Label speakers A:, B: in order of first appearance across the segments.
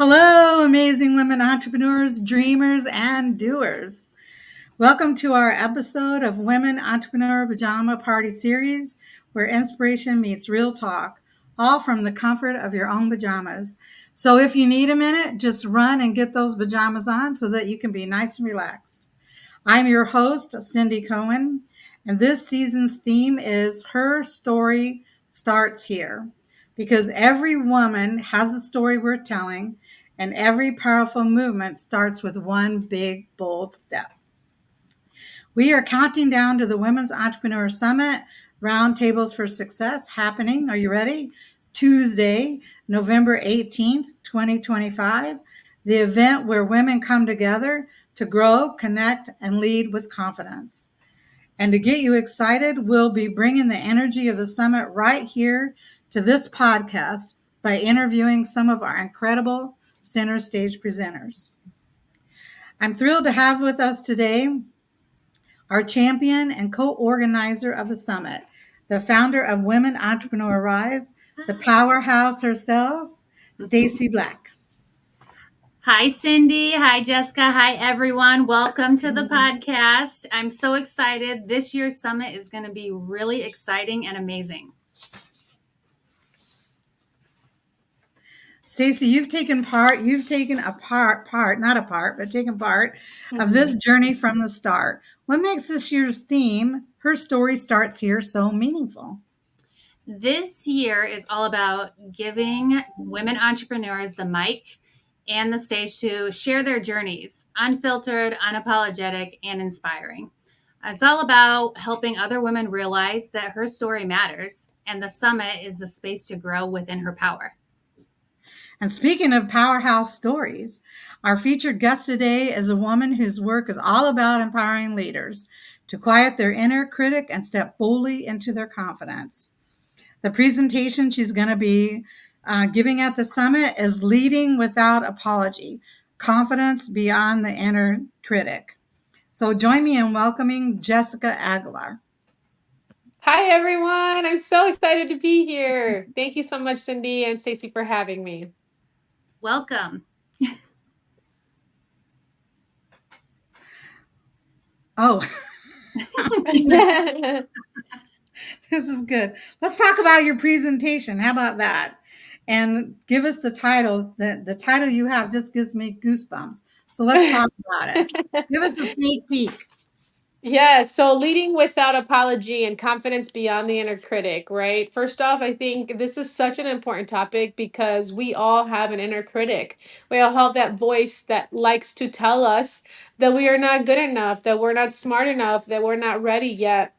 A: Hello, amazing women entrepreneurs, dreamers, and doers. Welcome to our episode of Women Entrepreneur Pajama Party Series, where inspiration meets real talk, all from the comfort of your own pajamas. So if you need a minute, just run and get those pajamas on so that you can be nice and relaxed. I'm your host, Cindy Cohen, and this season's theme is Her Story Starts Here. Because every woman has a story worth telling, and every powerful movement starts with one big, bold step. We are counting down to the Women's Entrepreneur Summit, Roundtables for Success, happening, are you ready? Tuesday, November 18th, 2025. The event where women come together to grow, connect, and lead with confidence. And to get you excited, we'll be bringing the energy of the summit right here to this podcast by interviewing some of our incredible center stage presenters. I'm thrilled to have with us today our champion and co-organizer of the summit, the founder of Women Entrepreneur Rise, the powerhouse herself, Stacey Black.
B: Hi, Cindy. Hi, Jessica. Hi, everyone. Welcome to the podcast. I'm so excited. This year's summit is going to be really exciting and amazing.
A: Stacy, you've taken part of this journey from the start. What makes this year's theme, Her Story Starts Here, so meaningful?
B: This year is all about giving women entrepreneurs the mic and the stage to share their journeys, unfiltered, unapologetic, and inspiring. It's all about helping other women realize that her story matters, and the summit is the space to grow within her power.
A: And speaking of powerhouse stories, our featured guest today is a woman whose work is all about empowering leaders to quiet their inner critic and step boldly into their confidence. The presentation she's going to be giving at the summit is Leading Without Apology, Confidence Beyond the Inner Critic. So join me in welcoming Jessica Aguilar.
C: Hi, everyone. I'm so excited to be here. Thank you so much, Cindy and Stacy, for having me.
B: Welcome.
A: Oh, this is good. Let's talk about your presentation. How about that? And give us the title. The title you have just gives me goosebumps. So let's talk about it. Give us a sneak peek.
C: Yeah, so leading without apology and confidence beyond the inner critic, right? First off, I think this is such an important topic because we all have an inner critic. We all have that voice that likes to tell us that we are not good enough, that we're not smart enough, that we're not ready yet,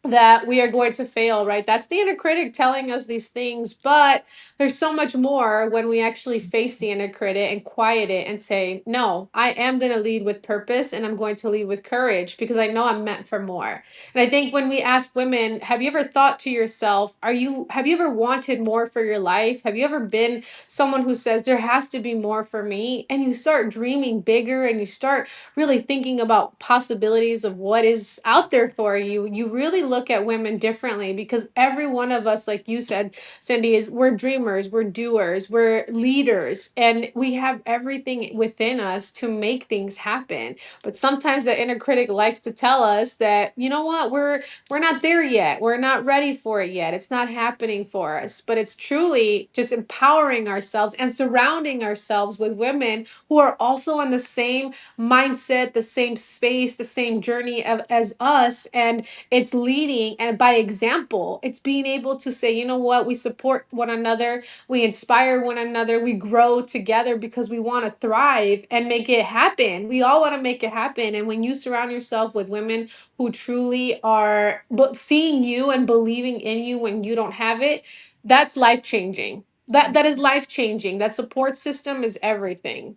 C: that we are going to fail, right? That's the inner critic telling us these things. But there's so much more when we actually face the inner critic and quiet it and say, no, I am going to lead with purpose and I'm going to lead with courage because I know I'm meant for more. And I think when we ask women, have you ever thought to yourself, have you ever wanted more for your life? Have you ever been someone who says there has to be more for me? And you start dreaming bigger and you start really thinking about possibilities of what is out there for you. You really look at women differently because every one of us, like you said, Cindy, we're dreamers, we're doers, we're leaders, and we have everything within us to make things happen. But sometimes the inner critic likes to tell us that, you know what, we're not there yet. We're not ready for it yet. It's not happening for us. But it's truly just empowering ourselves and surrounding ourselves with women who are also in the same mindset, the same space, the same journey as us. And it's leading, and by example, it's being able to say, you know what, we support one another, we inspire one another, we grow together because we want to thrive and make it happen. We all want to make it happen. And when you surround yourself with women who truly are seeing you and believing in you when you don't have it, that's life changing. That is life changing. That support system is everything.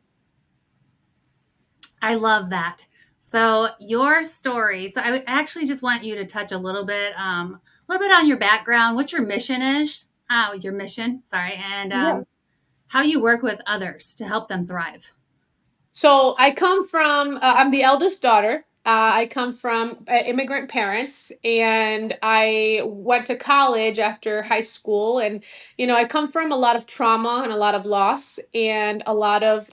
B: I love that. So your story. So I actually just want you to touch a little bit on your background, what your mission is. And how you work with others to help them thrive.
C: So I come from, I'm the eldest daughter. I come from immigrant parents, and I went to college after high school. And I come from a lot of trauma and a lot of loss and a lot of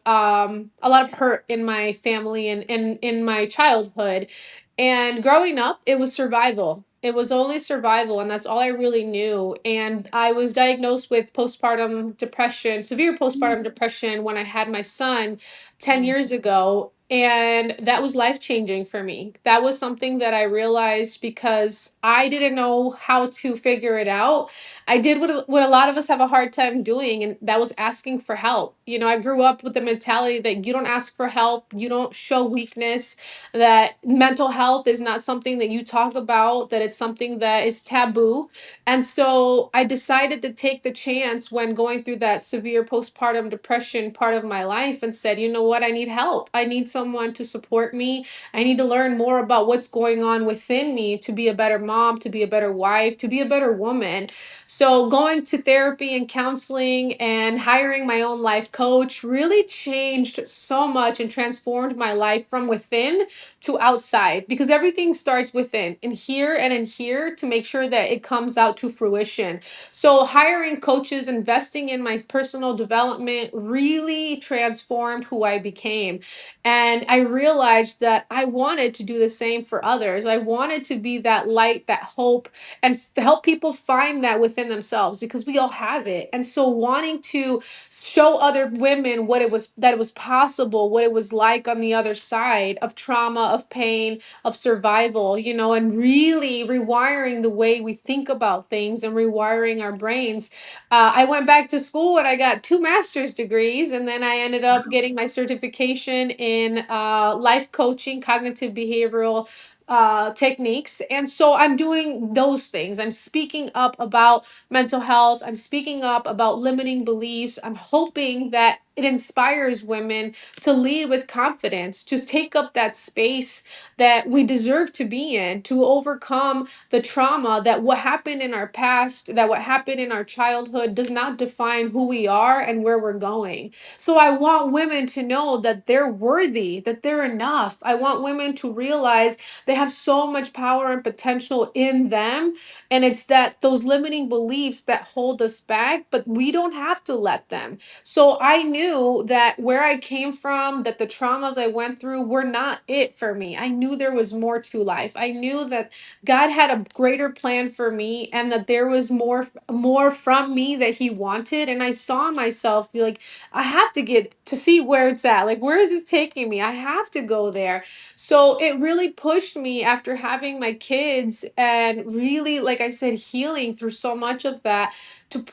C: hurt in my family and in my childhood. And growing up, it was survival. It was only survival, and that's all I really knew. And I was diagnosed with postpartum depression, severe postpartum depression, when I had my son 10 years ago. And that was life changing for me. That was something that I realized because I didn't know how to figure it out. I did what a lot of us have a hard time doing, and that was asking for help. I grew up with the mentality that you don't ask for help, you don't show weakness, that mental health is not something that you talk about, that it's something that is taboo. And so I decided to take the chance when going through that severe postpartum depression part of my life and said, you know what, I need help. I need someone to support me. I need to learn more about what's going on within me to be a better mom, to be a better wife, to be a better woman. So going to therapy and counseling and hiring my own life coach really changed so much and transformed my life from within to outside, because everything starts within, in here and in here, to make sure that it comes out to fruition. So hiring coaches, investing in my personal development really transformed who I became. And I realized that I wanted to do the same for others. I wanted to be that light, that hope, and help people find that within themselves, because we all have it. And so wanting to show other women what it was, that it was possible, what it was like on the other side of trauma, of pain, of survival, and really rewiring the way we think about things and rewiring our brains. I went back to school and I got two master's degrees, and then I ended up getting my certification in life coaching, cognitive behavioral techniques. And so I'm doing those things. I'm speaking up about mental health. I'm speaking up about limiting beliefs. I'm hoping that it inspires women to lead with confidence, to take up that space that we deserve to be in, to overcome the trauma, that what happened in our past, that what happened in our childhood does not define who we are and where we're going. So I want women to know that they're worthy, that they're enough. I want women to realize they have so much power and potential in them. And it's that those limiting beliefs that hold us back, but we don't have to let them. So I knew that where I came from, that the traumas I went through were not it for me. I knew there was more to life. I knew that God had a greater plan for me, and that there was more from me that he wanted. And I saw myself be like, I have to get to see where it's at. Like, where is this taking me? I have to go there. So it really pushed me after having my kids, and really, like I said, healing through so much of that,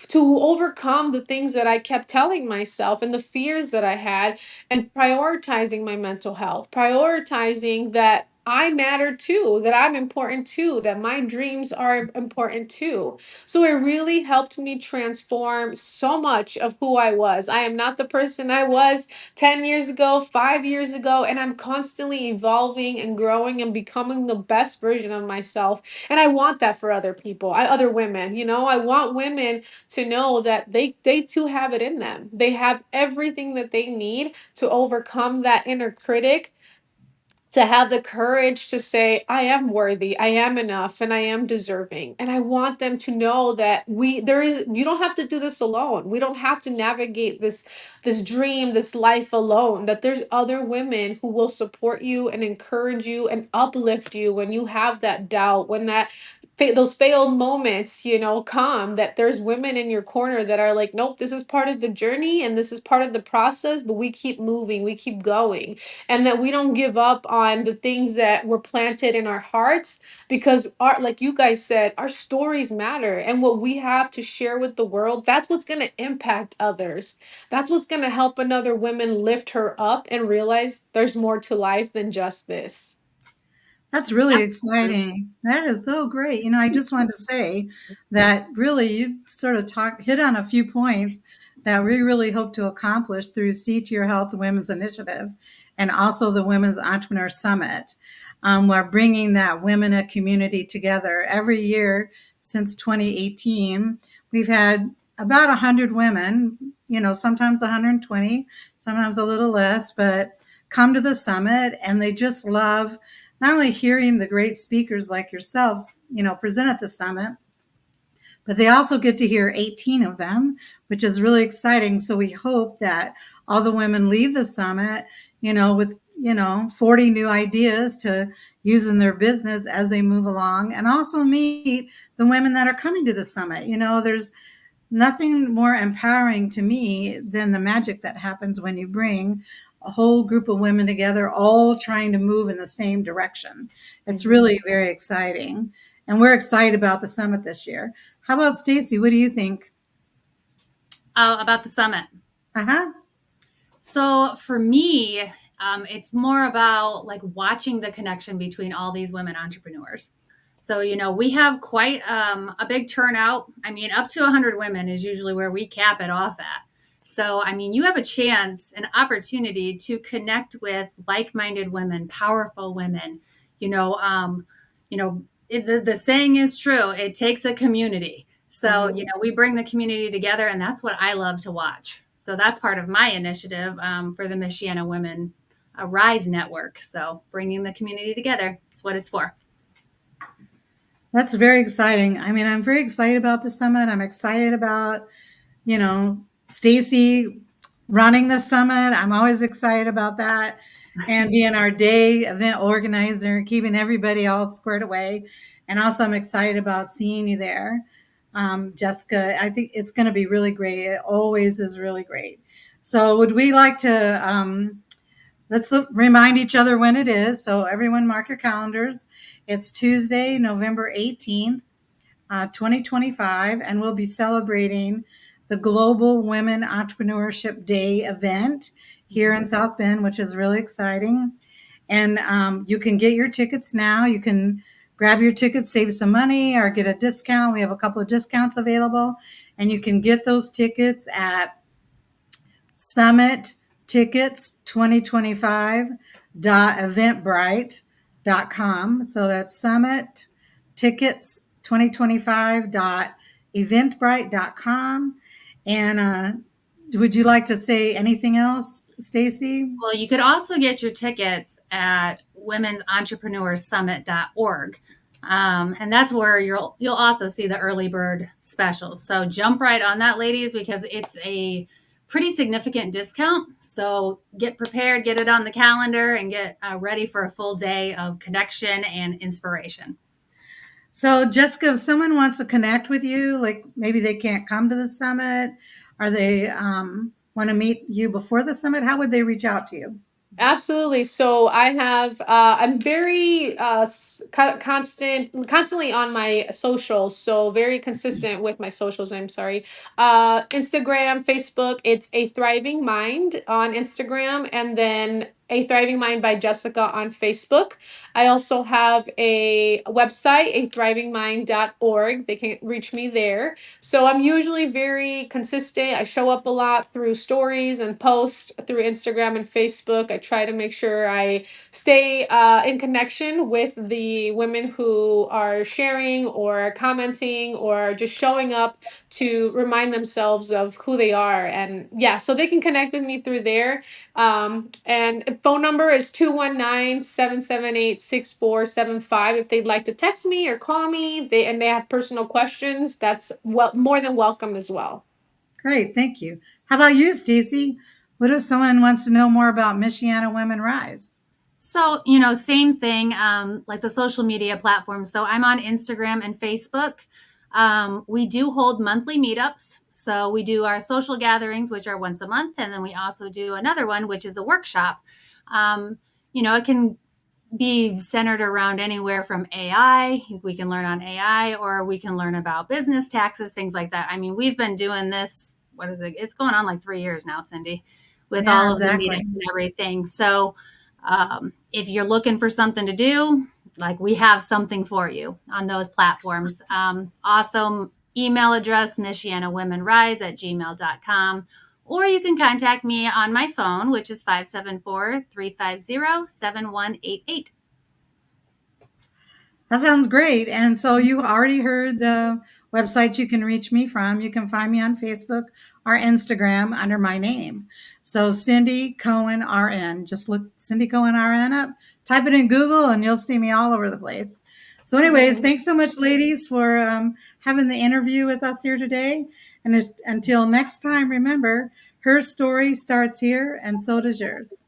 C: to overcome the things that I kept telling myself and the fears that I had, and prioritizing my mental health, prioritizing that I matter too, that I'm important too, that my dreams are important too. So it really helped me transform so much of who I was. I am not the person I was 10 years ago, 5 years ago, and I'm constantly evolving and growing and becoming the best version of myself. And I want that for other people, other women. I want women to know that they too have it in them. They have everything that they need to overcome that inner critic, to have the courage to say, I am worthy, I am enough, and I am deserving. And I want them to know that you don't have to do this alone. We don't have to navigate this dream, this life alone. That there's other women who will support you and encourage you and uplift you when you have that doubt, when those failed moments, come, that there's women in your corner that are like, nope, this is part of the journey and this is part of the process, but we keep moving, we keep going. And that we don't give up on the things that were planted in our hearts, because like you guys said, our stories matter, and what we have to share with the world, that's what's going to impact others. That's what's going to help another woman lift her up and realize there's more to life than just this.
A: That's really exciting. That is so great. I just wanted to say that really you sort of hit on a few points that we really hope to accomplish through See to Your Health Women's Initiative and also the Women's Entrepreneur Summit. We're bringing that women a community together every year since 2018. We've had about 100 women, sometimes 120, sometimes a little less, but come to the summit, and they just love not only hearing the great speakers like yourselves, present at the summit, but they also get to hear 18 of them, which is really exciting. So we hope that all the women leave the summit, with, 40 new ideas to use in their business as they move along, and also meet the women that are coming to the summit. There's nothing more empowering to me than the magic that happens when you bring a whole group of women together, all trying to move in the same direction. It's really very exciting. And we're excited about the summit this year. How about Stacy? What do you think?
B: About the summit.
A: Uh-huh.
B: So for me, it's more about like watching the connection between all these women entrepreneurs. So, we have quite a big turnout. I mean, up to 100 women is usually where we cap it off at. So, I mean, you have a chance, an opportunity to connect with like-minded women, powerful women. The saying is true. It takes a community. So, we bring the community together, and that's what I love to watch. So that's part of my initiative for the Michiana Women Rise Network. So bringing the community together, that's what it's for.
A: That's very exciting. I mean, I'm very excited about the summit. I'm excited about, Stacy running the summit. I'm always excited about that. And being our day event organizer, keeping everybody all squared away. And also, I'm excited about seeing you there. Jessica, I think it's going to be really great. It always is really great. So would we like to, let's remind each other when it is. So everyone mark your calendars. It's Tuesday, November 18th, 2025, and we'll be celebrating the Global Women Entrepreneurship Day event here in South Bend, which is really exciting. And you can get your tickets now. You can grab your tickets, save some money, or get a discount. We have a couple of discounts available, and you can get those tickets at summittickets2025.eventbrite.com. So that's summittickets2025.eventbrite.com. And would you like to say anything else, Stacy?
B: Well, you could also get your tickets at women'sentrepreneurssummit.org. And that's where you'll also see the early bird specials. So jump right on that, ladies, because it's a pretty significant discount. So get prepared, get it on the calendar, and get ready for a full day of connection and inspiration.
A: So Jessica, if someone wants to connect with you, like maybe they can't come to the summit, or they want to meet you before the summit, how would they reach out to you?
C: Absolutely. So I have, I'm very constantly on my socials. So very consistent with my socials. I'm sorry. Instagram, Facebook. It's A Thriving Mind on Instagram, and then A Thriving Mind by Jessica on Facebook. I also have a website, athrivingmind.org. They can reach me there. So I'm usually very consistent. I show up a lot through stories and posts through Instagram and Facebook. I try to make sure I stay in connection with the women who are sharing or commenting or just showing up to remind themselves of who they are. And yeah, so they can connect with me through there. And phone number is 219-778-6475. If they'd like to text me or call me, they have personal questions, that's more than welcome as well.
A: Great, thank you. How about you, Stacy? What if someone wants to know more about Michiana Women Rise?
B: So, same thing, like the social media platforms. So I'm on Instagram and Facebook. We do hold monthly meetups. So we do our social gatherings, which are once a month. And then we also do another one, which is a workshop. It can be centered around anywhere from AI. We can learn on AI, or we can learn about business taxes, things like that. I mean, we've been doing this, what is it? It's going on like 3 years now, Cindy, with all of the meetings and everything. So if you're looking for something to do, like we have something for you on those platforms. Also, email address, michianawomenrise@gmail.com. Or you can contact me on my phone, which is 574-350-7188.
A: That sounds great. And so you already heard the websites you can reach me from. You can find me on Facebook or Instagram under my name. So Cindy Cohen RN. Just look Cindy Cohen RN up, type it in Google, and you'll see me all over the place. So anyways, thanks so much, ladies, for having the interview with us here today. And until next time, remember, her story starts here, and so does yours.